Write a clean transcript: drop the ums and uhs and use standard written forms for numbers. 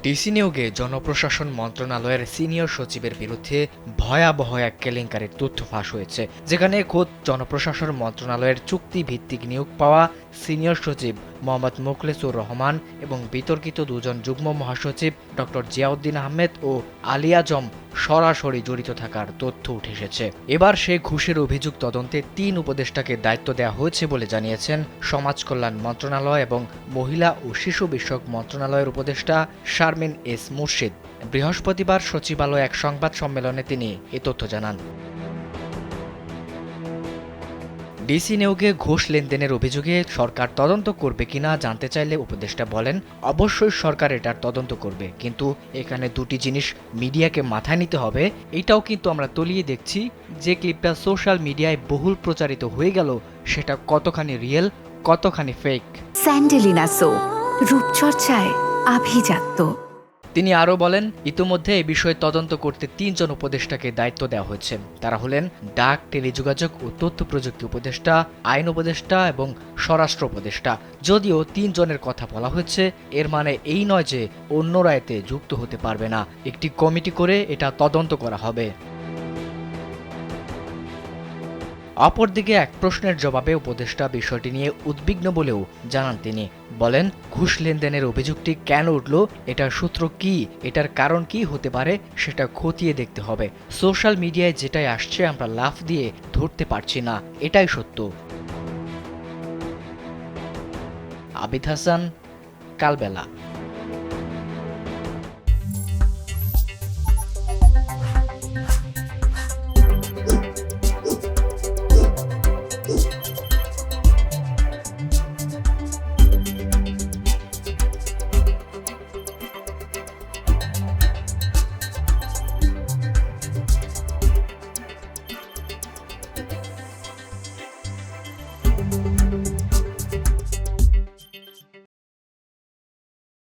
DC নিয়োগে জনপ্রশাসন মন্ত্রণালয়ের সিনিয়র সচিবের বিরুদ্ধে ভয়াবহ এক কেলেঙ্কারির তথ্য ফাঁস হয়েছে, যেখানে খোদ জনপ্রশাসন মন্ত্রণালয়ের চুক্তিভিত্তিক নিয়োগ পাওয়া সিনিয়র সচিব মোহাম্মদ মোখলেসুর রহমান এবং বিতর্কিত দুজন যুগ্ম মহাসচিব ডক্টর জিয়াউদ্দিন আহমেদ ও আলী আজম সরাসরি জড়িত থাকার তথ্য উঠে এসেছে। এবার সেই ঘুষের অভিযোগ তদন্তে ৩ উপদেষ্টাকে দায়িত্ব দেওয়া হয়েছে বলে জানিয়েছেন সমাজ কল্যাণ মন্ত্রণালয় এবং মহিলা ও শিশু বিষয়ক মন্ত্রণালয়ের উপদেষ্টা শারমিন এস মুর্শিদ। বৃহস্পতিবার সচিবালয়ে এক সংবাদ সম্মেলনে তিনি এ তথ্য জানান। ডিসি নিয়োগে ঘুষ লেনদেনের অভিযোগে সরকার তদন্ত করবে কিনা জানতে চাইলে উপদেষ্টা বলেন, অবশ্যই সরকার এটার তদন্ত করবে, কিন্তু এখানে দুটি জিনিস মিডিয়াকে মাথায় নিতে হবে। এটাও কিন্তু আমরা তলিয়ে দেখছি, যে ক্লিপটা সোশ্যাল মিডিয়ায় বহুল প্রচারিত হয়ে গেল সেটা কতখানি রিয়েল, কতখানি ফেক। স্যান্ডেলিনা সো, রূপচর্চায় আভিজাত্য। তিনি আরও বলেন, ইতোমধ্যে এ বিষয়ে তদন্ত করতে ৩ জন উপদেষ্টাকে দায়িত্ব দেওয়া হয়েছে। তারা হলেন ডাক, টেলিযোগাযোগ ও তথ্য প্রযুক্তি উপদেষ্টা, আইন উপদেষ্টা এবং স্বরাষ্ট্র উপদেষ্টা। যদিও ৩ জনের কথা বলা হয়েছে, এর মানে এই নয় যে অন্যরা এতে যুক্ত হতে পারবে না। একটি কমিটি করে এটা তদন্ত করা হবে। অপরদিকে এক প্রশ্নের জবাবে উপদেষ্টা বিষয়টি নিয়ে উদ্বিগ্ন বলেও জানান তিনি। বলেন, ঘুষ লেনদেনের অভিযোগটি কেন উঠল, এটার সূত্র কি, এটার কারণ কি হতে পারে সেটা খতিয়ে দেখতে হবে। সোশ্যাল মিডিয়ায় যেটাই আসছে আমরা লাফ দিয়ে ধরতে পারছি না, এটাই সত্য। আবিদ হাসান, কালবেলা।